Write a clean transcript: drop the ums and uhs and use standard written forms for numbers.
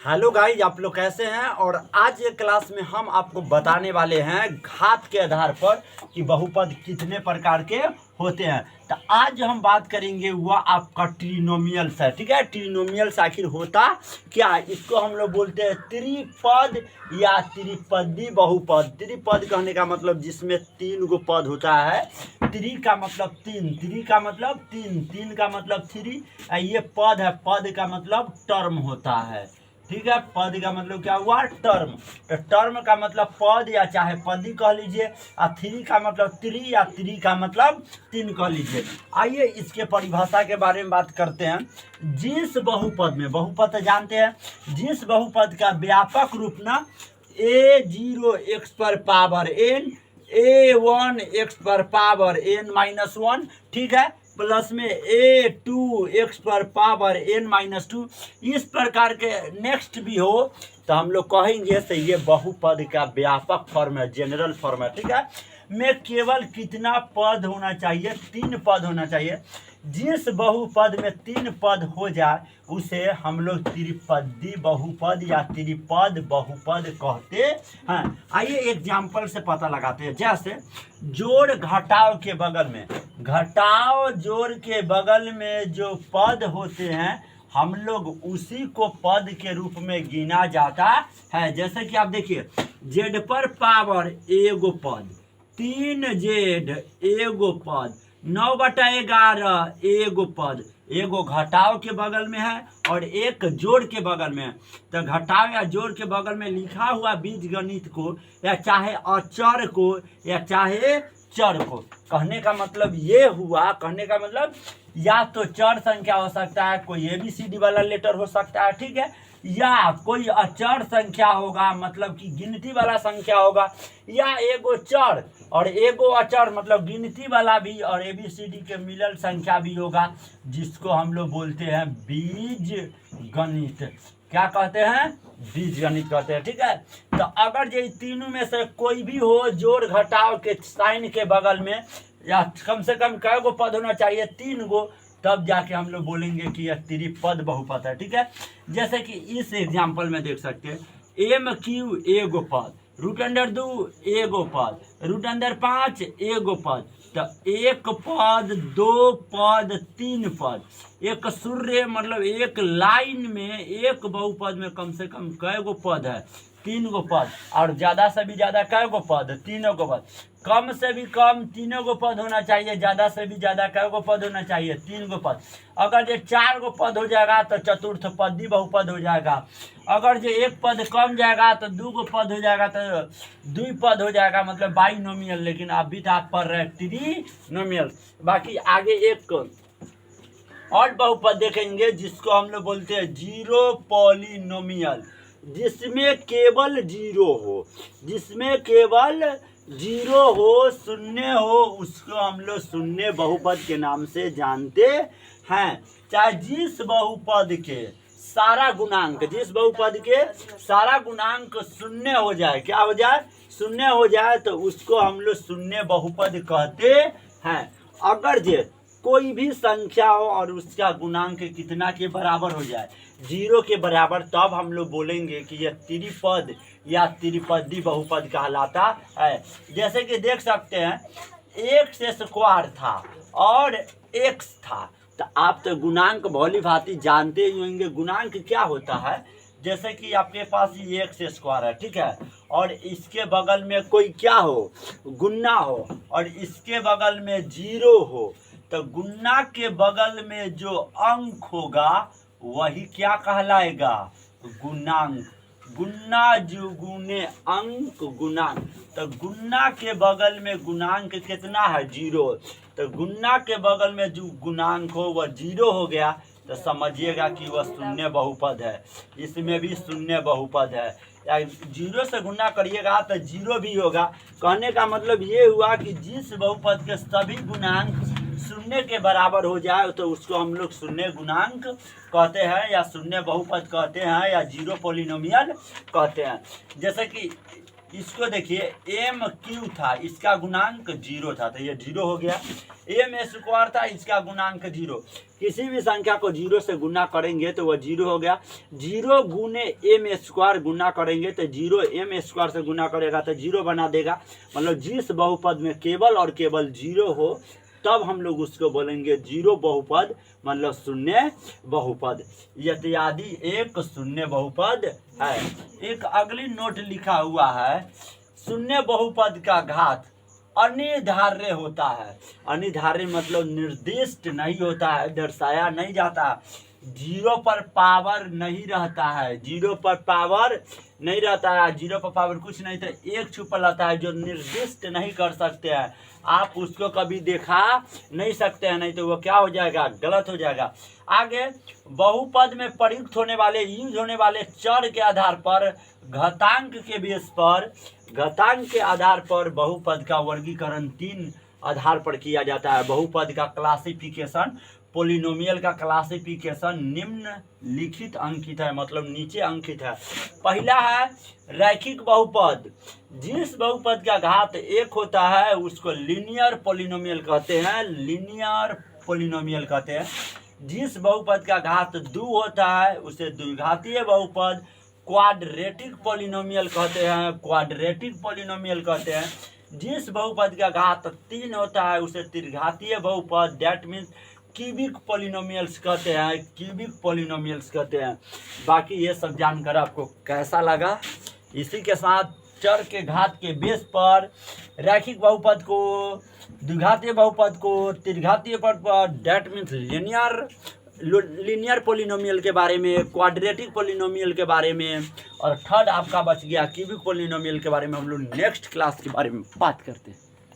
Hello guys, आप लोग कैसे हैं। और आज ये क्लास में हम आपको बताने वाले हैं घात के आधार पर कि बहुपद कितने प्रकार के होते हैं। तो आज हम बात करेंगे वह आपका ट्रिनोमियल्स है। ठीक है, ट्रिनोमियल्स आखिर होता क्या है, इसको हम लोग बोलते हैं त्रिपद या त्रिपदी बहुपद। त्रिपद कहने का मतलब जिसमें तीन गो पद होता है। त्रि का मतलब तीन, त्रि का मतलब तीन, तीन का मतलब थ्री। ये पद है, पद का मतलब टर्म होता है। ठीक है, पद का मतलब क्या हुआ, टर्म। तो टर्म का मतलब पद या चाहे पदी कह लीजिए, और थ्री का मतलब त्रि या त्रि का मतलब तीन कह लीजिए। आइए इसके परिभाषा के बारे में बात करते हैं। जिस बहुपद में, बहुपद तो जानते हैं, जिस बहुपद का व्यापक रूप ना a0 x पर पावर n, a1 x पर पावर n-1, ठीक है, प्लस में a2 x पर पावर n-2, इस प्रकार के नेक्स्ट भी हो तो हम लोग कहेंगे तो ये बहुपद का व्यापक फॉर्म है, जनरल फॉर्म है। ठीक है, में केवल कितना पद होना चाहिए, तीन पद होना चाहिए। जिस बहुपद में तीन पद हो जाए उसे हम लोग त्रिपदी बहुपद या त्रिपद बहुपद कहते हैं। आइए एग्जाम्पल से पता लगाते हैं। जैसे जोड़ घटाव के बगल में, घटाव जोड़ के बगल में जो पद होते हैं हम लोग उसी को पद के रूप में गिना जाता है। जैसे कि आप देखिए, जेड पर पावर एगो पद, 3z एगो पद, 9/11 एगो पद, एगो घटाव के बगल में है और एक जोड़ के बगल में है। तो घटाव या जोड़ के बगल में लिखा हुआ बीजगणित को या चाहे अचर को या चाहे चर को, कहने का मतलब ये हुआ, कहने का मतलब या तो चर संख्या हो सकता है, कोई ABCD वाला लेटर हो सकता है, ठीक है, या कोई अचर संख्या होगा मतलब कि गिनती वाला संख्या होगा, या एगो चर और एगो अचर मतलब गिनती वाला भी और ABCD के मिलल संख्या भी होगा, जिसको हम लोग बोलते हैं बीज गणित। क्या कहते हैं, बीज गणित कहते हैं। ठीक है, तो अगर ये तीनों में से कोई भी हो जोड़ घटाव के साइन के बगल में, या कम से कम कै गो पद होना चाहिए, तीन गो, तब जाके हम लोग बोलेंगे कि यह त्रिपद बहुपद है। ठीक है, जैसे कि इस एग्जाम्पल में देख सकते हैं, MQ एगो पद, √2 एगो पद, √5 एगो पद। तो एक पद, दो पद, तीन पद, एक सूर्य मतलब एक लाइन में एक बहुपद में कम से कम कै गो पद है, तीन गो पद, और ज़्यादा से भी ज़्यादा कै गो पद, तीनों गो पद। कम से भी कम तीनों गो पद होना चाहिए, ज़्यादा से भी ज़्यादा कै गो पद होना चाहिए, तीन गो पद। अगर ये चार गो पद हो जाएगा तो चतुर्थ पदी बहुपद हो जाएगा। अगर जो एक पद कम जाएगा तो दो गो पद हो जाएगा, तो द्विपद हो जाएगा, मतलब बाइनोमियल। लेकिन अभी तो आप पढ़ रहे हैं ट्रिनोमियल। बाकी आगे एक और बहुपद देखेंगे जिसको हम लोग बोलते हैं जीरो पॉलिनोमियल, जिसमें केवल जीरो हो, जिसमें केवल जीरो हो, शून्य हो, उसको हम लोग शून्य बहुपद के नाम से जानते हैं। चाहे जिस बहुपद के सारा गुणांक, जिस बहुपद के सारा गुणांक शून्य हो जाए, क्या हो जाए, शून्य हो जाए, तो उसको हम लोग शून्य बहुपद कहते हैं। अगर जे कोई भी संख्या हो और उसका गुणांक कितना के बराबर हो जाए, जीरो के बराबर, तब हम लोग बोलेंगे कि यह त्रिपद या त्रिपदी बहुपद कहलाता है। जैसे कि देख सकते हैं, एक्स स्क्वायर था और एक्स था, तो आप तो गुणांक भली भांति जानते ही होंगे गुणांक क्या होता है। जैसे कि आपके पास ये एक्स स्क्वायर है, ठीक है, और इसके बगल में कोई क्या हो, गुन्ना हो, और इसके बगल में जीरो हो, तो गुन्ना के बगल में जो अंक होगा वही क्या कहलाएगा, गुणांक। गुन्ना जो गुने अंक गुणांक, तो गुन्ना के बगल में गुणांक कितना है, जीरो, तो गुन्ना के बगल में जो गुणांक हो वह जीरो हो गया, तो समझिएगा कि वह शून्य बहुपद है। इसमें भी शून्य बहुपद है, या जीरो से गुना करिएगा तो जीरो भी होगा। कहने का मतलब ये हुआ कि जिस बहुपद के सभी गुणांक शून्य के बराबर हो जाए तो उसको हम लोग शून्य गुणांक कहते हैं, या शून्य बहुपद कहते हैं, या जीरो पॉलिनोमियल कहते हैं। जैसे कि इसको देखिए एम क्यू था, इसका गुणांक 0 था, तो ये 0 हो गया। एम स्क्वायर था, इसका गुणांक 0। किसी भी संख्या को 0 से गुना करेंगे तो वह 0 हो गया। 0 गुने एम स्क्वायर गुना करेंगे तो 0 एम स्क्वायर से गुना करेगा तो 0 बना देगा। मतलब जिस बहुपद में केवल और केवल 0 हो तब हम लोग उसको बोलेंगे 0 बहुपद, मतलब शून्य बहुपद। इत्यादि एक शून्य बहुपद है। एक अगली नोट लिखा हुआ है, शून्य बहुपद का घात अनिर्धार्य होता है। अनिर्धार्य मतलब निर्दिष्ट नहीं होता है, दर्शाया नहीं जाता। 0 पर पावर नहीं रहता है, 0 पर पावर नहीं रहता है। 0 पर पावर कुछ नहीं, तो एक छुपा रहता है जो निर्दिष्ट नहीं कर सकते हैं। आप उसको कभी देखा नहीं सकते हैं, नहीं तो वो क्या हो जाएगा, गलत हो जाएगा। आगे बहुपद में प्रयुक्त होने वाले, यूज होने वाले चर के आधार पर, घातांक के बेस पर, घातांक के आधार पर बहुपद का वर्गीकरण 3 आधार पर किया जाता है। बहुपद का क्लासिफिकेशन, पोलिनोमियल का क्लासिफिकेशन निम्नलिखित अंकित है, मतलब नीचे अंकित है। पहला है रैखिक बहुपद। जिस बहुपद का घात 1 होता है उसको लीनियर पोलिनोमियल कहते हैं, लीनियर पोलिनोमियल कहते हैं। जिस बहुपद का घात 2 होता है उसे द्विघातीय बहुपद, क्वाड्रेटिक पोलिनोमियल कहते हैं, क्वाड्रेटिक पोलिनोमियल कहते हैं। जिस बहुपद का घात 3 होता है उसे त्रिघातीय बहुपद, दैट मीन्स क्यूबिक पोलिनोमियल्स कहते हैं, क्यूबिक पोलिनोमियल्स कहते हैं। बाकी ये सब जानकर आपको कैसा लगा? इसी के साथ चर के घात के बेस पर रैखिक बहुपद को, द्विघातीय बहुपद को, त्रिघातीय बहुपद, दैट मीन्स लीनियर पोलिनोमियल के बारे में, क्वाड्रेटिक पोलिनोमियल के बारे में, और थर्ड आपका बच गया क्यूबिक पोलिनोमियल के बारे में। हम लोग नेक्स्ट क्लास के बारे में बात करते हैं।